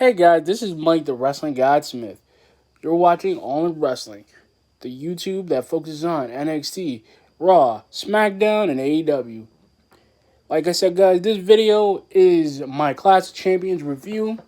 Hey guys, this is Mike the Wrestling Godsmith. You're watching All in Wrestling, the YouTube that focuses on NXT, Raw, SmackDown, and AEW. Like I said, guys, this video is my Clash of Champions review.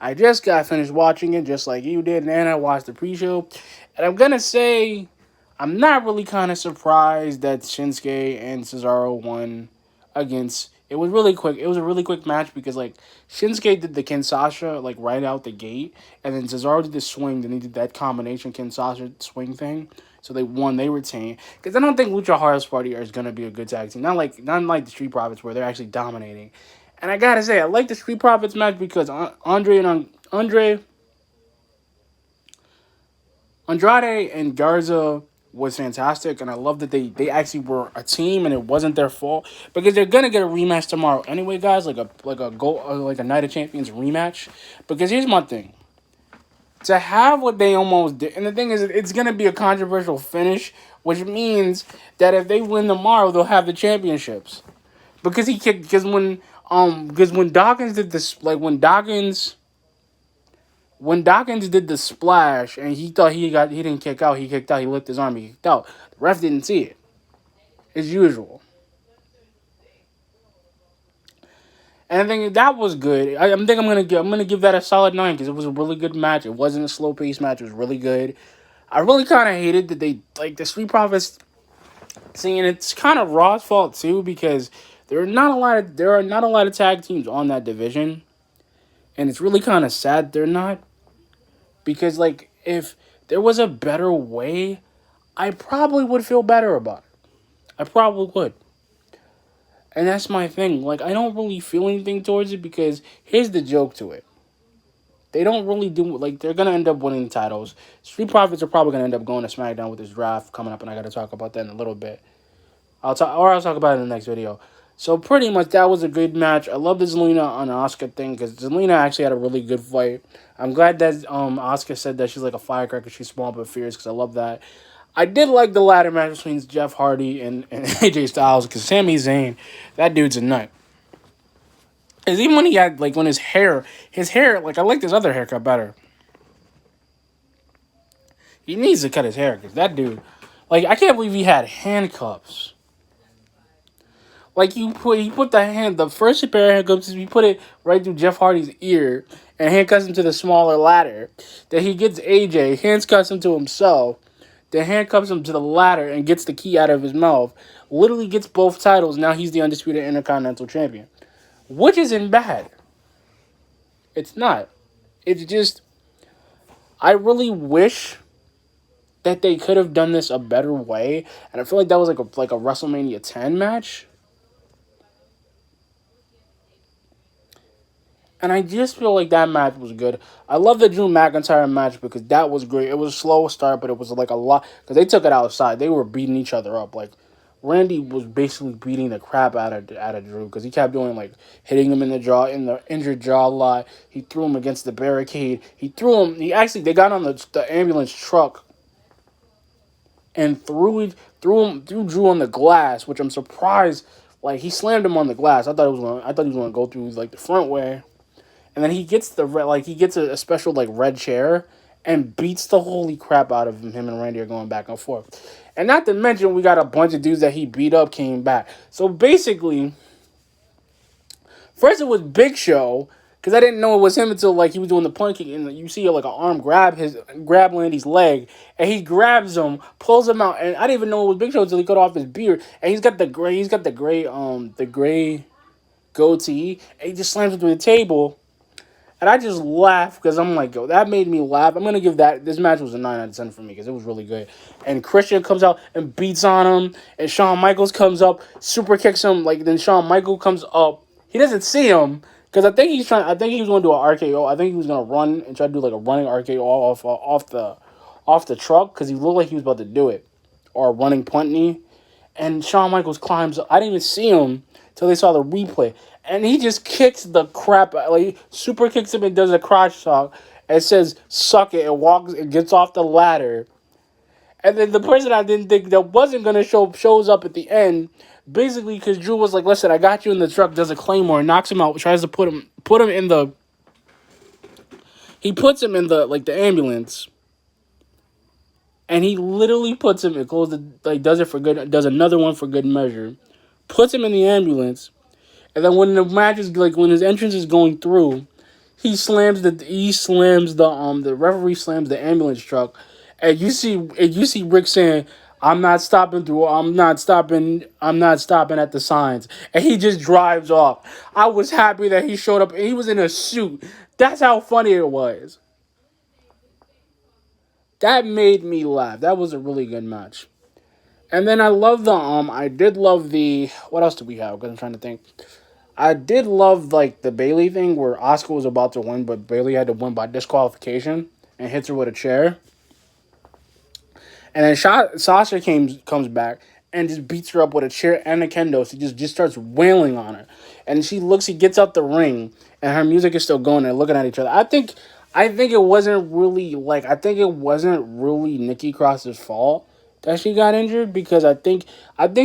I just got finished watching it just like you did, and I watched the pre-show. And I'm gonna say I'm not really kind of surprised that Shinsuke and Cesaro won against. It was really quick. It was a really quick match because like Shinsuke did the Kinshasa like right out the gate, and then Cesaro did the swing. Then he did that combination Kinshasa swing thing. So they won. They retained because I don't think Lucha House Party is gonna be a good tag team. Not like the Street Profits where they're actually dominating. And I gotta say I like the Street Profits match because Andrade and Garza was fantastic, and I love that they actually were a team, and it wasn't their fault because they're gonna get a rematch tomorrow anyway, guys. Like a Night of Champions rematch. Because here's my thing: to have what they almost did, and the thing is, it's gonna be a controversial finish, which means that if they win tomorrow, they'll have the championships. Because he kicked because when Dawkins did this, like when Dawkins did the splash and he thought he didn't kick out, he kicked out, he lifted his arm, he kicked out. The ref didn't see it. As usual. And I think that was good. I'm gonna give that a solid 9 because it was a really good match. It wasn't a slow paced match, it was really good. I really kinda hated that they like the Street Profits seeing it's kinda Raw's fault too because there are not a lot of tag teams on that division. And it's really kinda sad they're not. Because like if there was a better way, I probably would feel better about it. I probably would. And that's my thing. Like, I don't really feel anything towards it because here's the joke to it. They don't really do, like, they're going to end up winning titles. Street Profits are probably going to end up going to SmackDown with this draft coming up, and I got to talk about that in a little bit. I'll talk about it in the next video. So, pretty much, that was a good match. I love the Zelina and Asuka thing because Zelina actually had a really good fight. I'm glad that Asuka said that she's like a firecracker. She's small but fierce because I love that. I did like the ladder match between Jeff Hardy and AJ Styles because Sami Zayn, that dude's a nut. Because even when he had, like, when his hair, like, I like this other haircut better. He needs to cut his hair because that dude, like, I can't believe he had handcuffs. Like, he put the first pair of handcuffs, he put it right through Jeff Hardy's ear and handcuffs him to the smaller ladder. Then he gets AJ, handcuffs him to himself. Then handcuffs him to the ladder and gets the key out of his mouth. Literally gets both titles. Now he's the undisputed Intercontinental Champion. Which isn't bad. It's not. It's just, I really wish that they could have done this a better way. And I feel like that was like a WrestleMania 10 match. And I just feel like that match was good. I love the Drew McIntyre match because that was great. It was a slow start, but it was like a lot. Because they took it outside. They were beating each other up. Like, Randy was basically beating the crap out of Drew because he kept doing, like, hitting him in the jaw, in the injured jaw a lot. He threw him against the barricade. They got on the ambulance truck and threw Drew on the glass, which I'm surprised. Like, he slammed him on the glass. I thought he was going to go through, like, the front way. And then he gets a special like red chair and beats the holy crap out of him. Him and Randy are going back and forth. And not to mention we got a bunch of dudes that he beat up came back. So basically, first it was Big Show because I didn't know it was him until like he was doing the punch kick and you see like an arm grab Randy's leg and he grabs him, pulls him out, and I didn't even know it was Big Show until he cut off his beard and he's got the gray goatee and he just slams him through the table. And I just laughed because I'm like, yo, that made me laugh. I'm going to give this match was a 9 out of 10 for me because it was really good. And Christian comes out and beats on him. And Shawn Michaels comes up, super kicks him. Like, then Shawn Michaels comes up. He doesn't see him because I think he was going to do an RKO. I think he was going to run and try to do like a running RKO off the truck because he looked like he was about to do it. Or a running punt knee. And Shawn Michaels climbs up. I didn't even see him till they saw the replay. And he just kicks the crap out. Like, super kicks him and does a crotch talk. And says, suck it, and walks and gets off the ladder. And then the person I didn't think that wasn't going to shows up at the end. Basically, because Drew was like, listen, I got you in the truck. Does a Claymore, knocks him out, tries to put him in the He puts him in the ambulance, and he literally puts him and closes does it for good, does another one for good measure, puts him in the ambulance, and then when the match is when his entrance is going through, the referee slams the ambulance truck, and you see Rick saying, "I'm not stopping through. I'm not stopping. I'm not stopping at the signs," and he just drives off. I was happy that he showed up, and he was in a suit. That's how funny it was. That made me laugh. That was a really good match. And then I did love the, what else did we have? Because I'm trying to think. I did love the Bailey thing where Oscar was about to win, but Bailey had to win by disqualification and hits her with a chair. And then Sasha comes back and just beats her up with a chair and a kendo. She just starts wailing on her, and she gets out the ring, and her music is still going. And looking at each other. I think it wasn't really Nikki Cross's fault that she got injured, because I think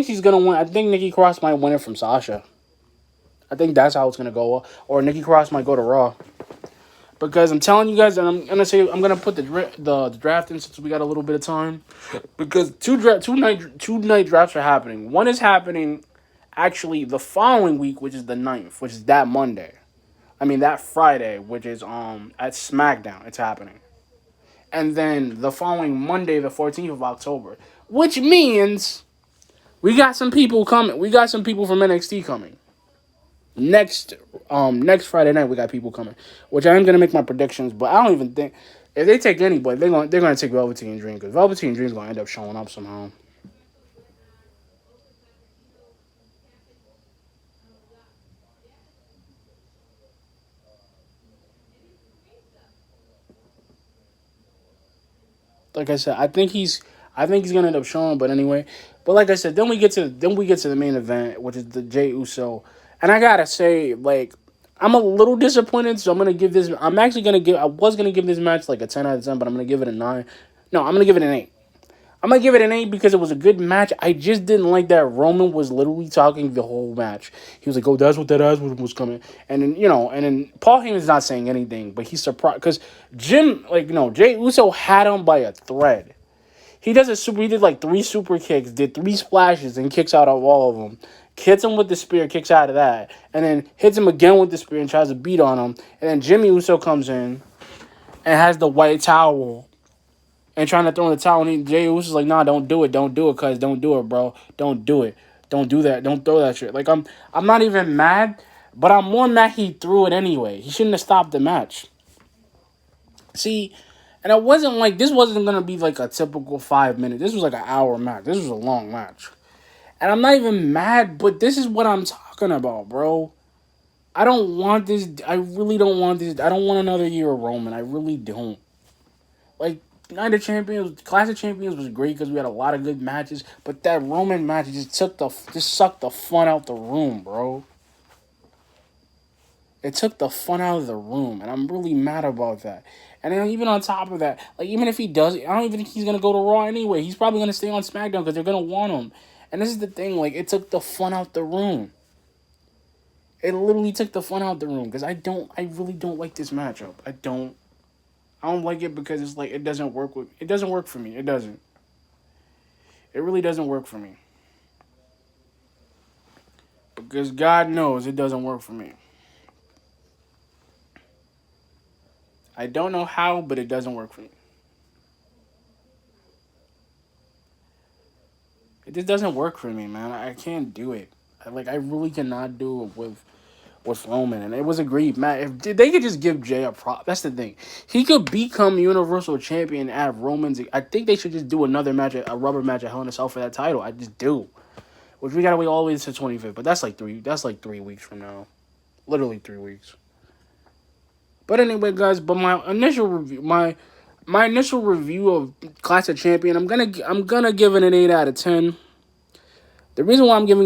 she's gonna win. I think Nikki Cross might win it from Sasha. I think that's how it's gonna go, or Nikki Cross might go to Raw. Because I'm telling you guys, and I'm gonna put the draft in since we got a little bit of time. Because two night drafts are happening. One is happening actually the following week, which is the 9th, which is that Monday. I mean that Friday, which is at SmackDown. It's happening, and then the following Monday, the 14th of October, which means we got some people coming. We got some people from NXT coming. Next Friday night we got people coming, which I am gonna make my predictions, but I don't even think if they take anybody, they're gonna take Velveteen Dream, because Velveteen Dream's gonna end up showing up somehow. Like I said, I think he's gonna end up showing, but anyway. But like I said, then we get to the main event, which is the Jey Uso, and I gotta say, I'm a little disappointed, so I'm gonna give this. I'm actually gonna give. I was gonna give this match like a 10 out of 10, but I'm gonna give it a 9. No, I'm gonna give it an 8. I'm gonna give it an 8 because it was a good match. I just didn't like that Roman was literally talking the whole match. He was like, "Oh, that's what that ass was coming," and then Paul Heyman's not saying anything, but he's surprised because Jey Uso had him by a thread. He did like 3 super kicks, did 3 splashes, and kicks out of all of them. Hits him with the spear, kicks out of that, and then hits him again with the spear and tries to beat on him. And then Jimmy Uso comes in and has the white towel and trying to throw in the towel. And Jey Uso's like, "Nah, don't do it, cuz don't do it, bro, don't do it, don't do that, don't throw that shit." I'm not even mad, but I'm more mad he threw it anyway. He shouldn't have stopped the match. See, and this wasn't gonna be like a typical 5 minute. This was like an hour match. This was a long match. And I'm not even mad, but this is what I'm talking about, bro. I don't want this. I really don't want this. I don't want another year of Roman. I really don't. Like, Night of Champions, Clash of Champions was great because we had a lot of good matches, but that Roman match just sucked the fun out the room, bro. It took the fun out of the room, and I'm really mad about that. And then even on top of that, even if he does, I don't even think he's gonna go to Raw anyway. He's probably gonna stay on SmackDown because they're gonna want him. And this is the thing, it took the fun out the room. It literally took the fun out the room because I really don't like this matchup. I don't like it because it's it doesn't work for me. It doesn't. It really doesn't work for me because God knows it doesn't work for me. I don't know how, but it doesn't work for me. It just doesn't work for me, man. I can't do it. I really cannot do it with Roman, and it was a great match. If they could just give Jay a prop, that's the thing. He could become Universal Champion at Roman's. I think they should just do another match, a rubber match at Hell in a Cell for that title. I just do. Which we gotta wait all the way to 25th, but that's like 3 weeks from now, literally 3 weeks. But anyway, guys, my initial review of Clash of Champion, I'm gonna give it an 8 out of 10. The reason why I'm gonna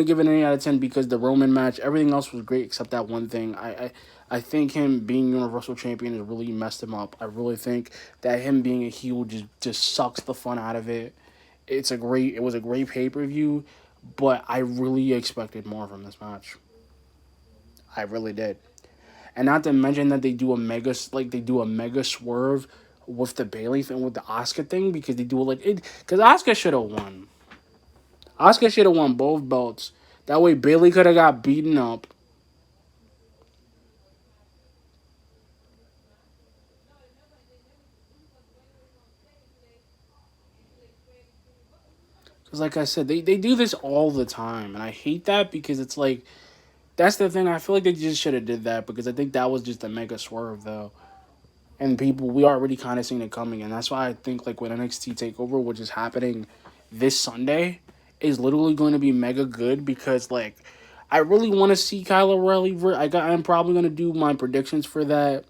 give it an 8 out of 10 because the Roman match, everything else was great except that one thing. I think him being Universal Champion has really messed him up. I really think that him being a heel just sucks the fun out of it. It was a great pay-per-view, but I really expected more from this match. I really did. and not to mention that they do a mega swerve with the Bailey thing, with the Oscar thing, because they do it like it, because Oscar should have won. Oscar should have won both belts. That way Bailey could have got beaten up. Because like I said, they do this all the time, and I hate that because it's like that's the thing. I feel like they just should have did that because I think that was just a mega swerve though. And people, we already kind of seen it coming, and that's why I think like when NXT Takeover, which is happening this Sunday, is literally going to be mega good because like I really want to see Kyle O'Reilly. I'm probably gonna do my predictions for that.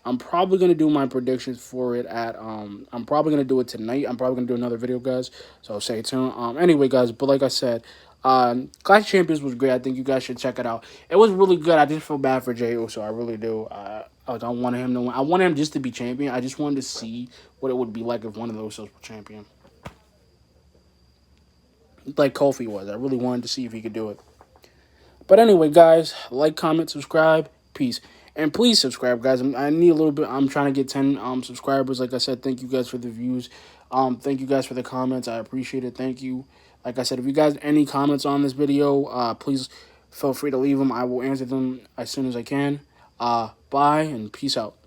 I'm probably gonna do my predictions for it at I'm probably gonna do it tonight. I'm probably gonna do another video, guys. So stay tuned. Anyway, guys, but like I said, Clash of Champions was great. I think you guys should check it out. It was really good. I just feel bad for Jey Uso. I really do. I don't want him to win. I want him just to be champion. I just wanted to see what it would be like if one of those was champion, like Kofi was. I really wanted to see if he could do it. But anyway, guys, like, comment, subscribe. Peace. And please subscribe, guys. I need a little bit. I'm trying to get 10 subscribers. Like I said, thank you guys for the views. Thank you guys for the comments. I appreciate it. Thank you. Like I said, if you guys have any comments on this video, please feel free to leave them. I will answer them as soon as I can. Bye and peace out.